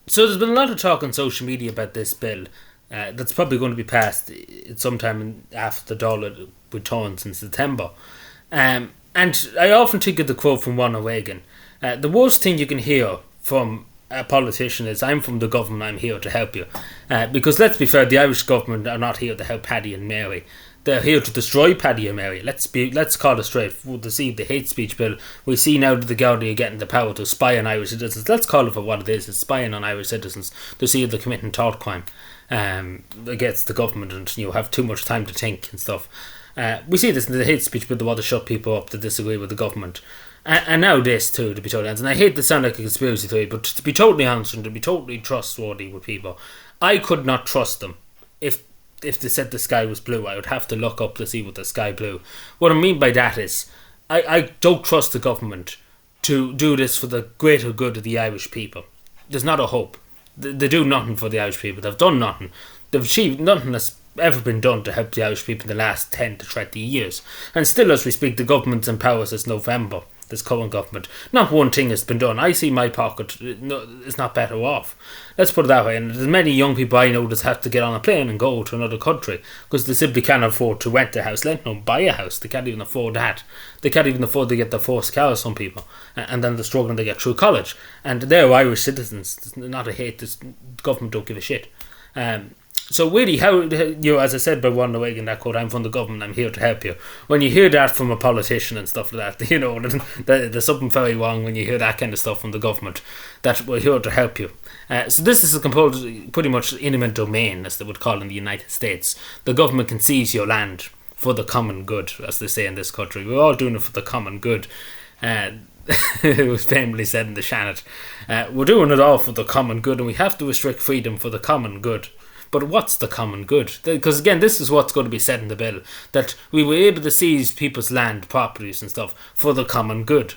So there's been a lot of talk on social media about this bill. That's probably going to be passed sometime after the Dáil returns in September. And I often think of the quote from Ronald Reagan. The worst thing you can hear from a politician is, "I'm from the government, I'm here to help you." Because let's be fair, the Irish government are not here to help Paddy and Mary. They're here to destroy Paddy and Mary. Let's call it straight. We'll deceive the hate speech bill. We see now that the Gardaí are getting the power to spy on Irish citizens. Let's call it for what it is. It's spying on Irish citizens to see if they're committing thought crime against the government, and have too much time to think and stuff. We see this in the hate speech bill. They want to shut people up to disagree with the government. And now this too, to be totally honest. And I hate to sound like a conspiracy theory, but to be totally honest and to be totally trustworthy with people, I could not trust them if they said the sky was blue. I would have to look up to see what the sky blue. What I mean by that is, I don't trust the government to do this for the greater good of the Irish people. There's not a hope. They do nothing for the Irish people. They've done nothing. They've achieved nothing that's ever been done to help the Irish people in the last 10 to 20 years. And still, as we speak, the government's in power since November. This current government, not one thing has been done. I see my pocket is not better off. Let's put it that way. And there's many young people I know that have to get on a plane and go to another country because they simply can't afford to rent a house, let alone buy a house. They can't even afford that. They can't even afford to get their first car, some people, and then they're struggling to get through college. And they're Irish citizens. Not a hate. This government don't give a shit. So really, how as I said by Ronald Reagan, that quote, "I'm from the government, I'm here to help you." When you hear that from a politician and stuff like that, there's something very wrong when you hear that kind of stuff from the government, that we're here to help you. So this is pretty much eminent domain, as they would call in the United States. The government can seize your land for the common good, as they say in this country. We're all doing it for the common good. It was famously said in the Shannon. We're doing it all for the common good, and we have to restrict freedom for the common good. But what's the common good? Because again, this is what's going to be said in the bill, that we were able to seize people's land, properties and stuff for the common good.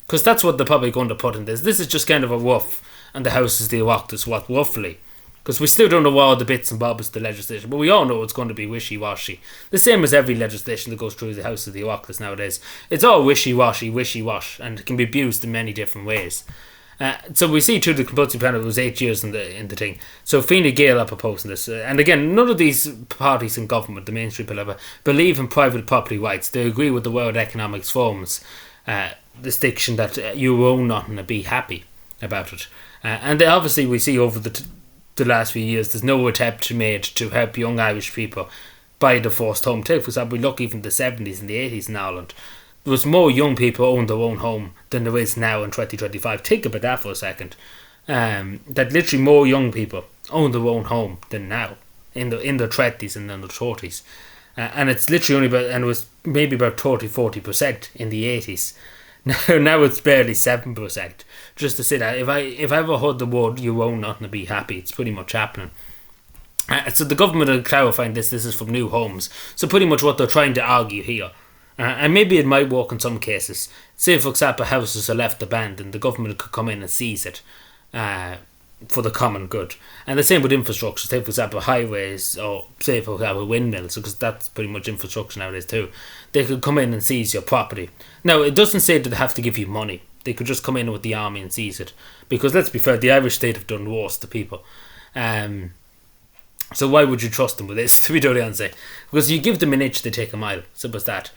Because that's what they're probably going to put in this. This is just kind of a rough, and the House is the Oireachtas, what roughly. Because we still don't know all the bits and bobs of the legislation, but we all know it's going to be wishy-washy. The same as every legislation that goes through the House of the Oireachtas nowadays. It's all wishy-washy, and it can be abused in many different ways. So we see too, the compulsory plan, it was 8 years in the thing. So Fine Gael are proposing this, and again, none of these parties in government, the mainstream pillar, believe in private property rights. They agree with the World Economic Forum's distinction that you own nothing and be happy about it. And obviously we see over the last few years, there's no attempt made to help young Irish people buy the first home. Take for example, we look even the 70s and the 80s in Ireland. There was more young people owned their own home than there is now in 2025. Think about that for a second. That literally more young people own their own home than now, in their 20s and in their 30s. And it's literally only and it was maybe about 30-40% in the 80s. Now it's barely 7%. Just to say that, if I ever heard the word "you own nothing and be happy," it's pretty much happening. So the government are clarifying this is from new homes. So pretty much what they're trying to argue here. And maybe it might work in some cases. Say, for example, houses are left abandoned, the government could come in and seize it for the common good. And the same with infrastructure. Say, for example, highways, or say, for example, windmills, because that's pretty much infrastructure nowadays too. They could come in and seize your property. Now, it doesn't say that they have to give you money. They could just come in with the army and seize it. Because let's be fair, the Irish state have done worse to people. So why would you trust them with this, to be totally honest? Because you give them an inch, they take a mile. Simple as that.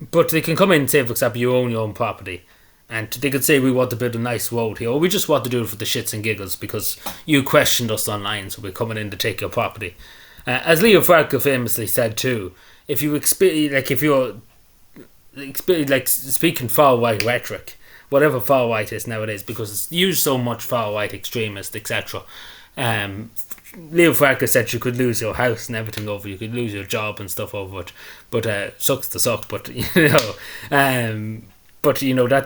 But they can come in and say, for example, you own your own property, and they could say, we want to build a nice road here, or we just want to do it for the shits and giggles because you questioned us online, so we're coming in to take your property. As Leo Varadkar famously said too, if you're speaking far-right rhetoric, whatever far-right is nowadays, because it's used so much far-right extremist, etc., Leo Varadkar said you could lose your house and everything over, you could lose your job and stuff over it, but sucks to suck, but that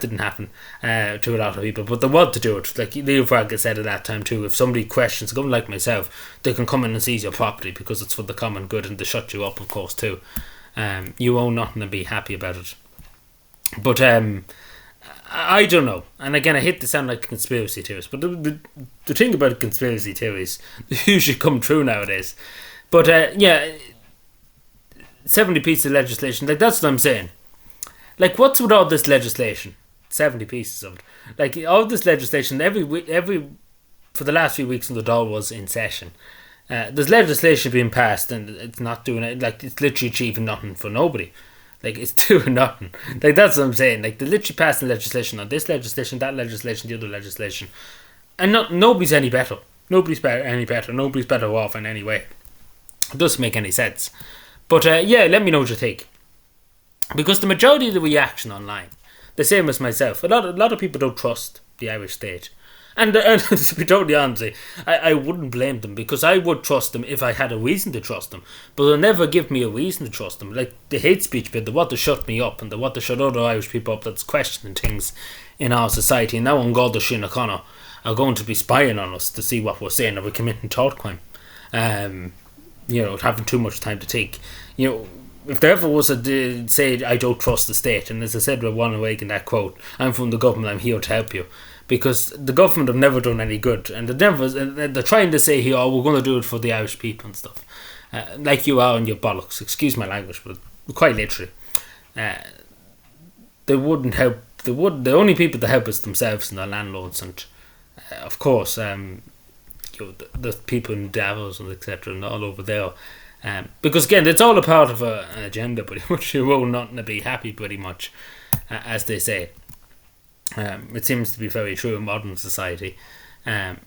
didn't happen to a lot of people, but they want to do it. Like Leo Varadkar said at that time too, if somebody questions, a government like myself, they can come in and seize your property because it's for the common good, and they shut you up, of course, too. You own nothing and be happy about it. But I don't know. And again, I hate to sound like a conspiracy theorist, but the thing about conspiracy theories, they usually come true nowadays. But 70 pieces of legislation, like that's what I'm saying. Like, what's with all this legislation? 70 pieces of it. Like, all this legislation, every for the last few weeks when the Dáil was in session, there's legislation being passed and it's not doing it. Like, it's literally achieving nothing for nobody. Like, it's doing nothing. Like, that's what I'm saying. Like, they're literally passing legislation on this legislation, that legislation, the other legislation, and nobody's any better. Nobody's any better. Nobody's better off in any way. It doesn't make any sense. But yeah, let me know what you think. Because the majority of the reaction online, the same as myself, a lot of people don't trust the Irish state. And to be totally honest, I wouldn't blame them, because I would trust them if I had a reason to trust them. But they'll never give me a reason to trust them. Like the hate speech bit, they want to shut me up, and they want to shut other Irish people up that's questioning things in our society. And now on Garda Síochána O'Connor are going to be spying on us to see what we're saying. Are we committing thought crime? Having too much time to think. If there ever was a say, I don't trust the state, and as I said with Ronald Reagan, that quote, I'm from the government, I'm here to help you. Because the government have never done any good, and they're trying to say here, we're going to do it for the Irish people and stuff. Like you are on your bollocks, excuse my language, but quite literally. They wouldn't help, the only people that help is themselves and their landlords, and of course, the people in Davos and etc. and all over there. Because again, it's all a part of an agenda, pretty much. You will not be happy, pretty much, as they say. It seems to be very true in modern society. But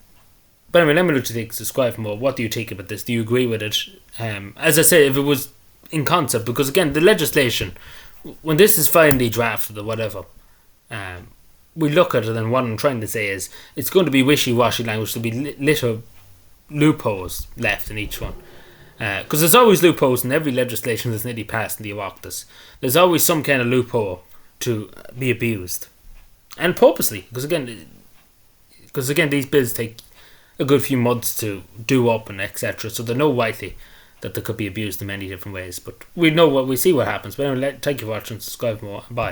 anyway, let me know what you think. Subscribe for more. What do you think about this? Do you agree with it? As I say, if it was in concept, because again, the legislation, when this is finally drafted or whatever, we look at it, and what I'm trying to say is it's going to be wishy-washy language. There'll be little loopholes left in each one. Because there's always loopholes in every legislation that's nearly passed in the Oireachtas. There's always some kind of loophole to be abused. And purposely, because again, these bills take a good few months to do up and etc. So they're no likely that they could be abused in many different ways. But we see what happens. But anyway, thank you for watching. Subscribe more. Bye.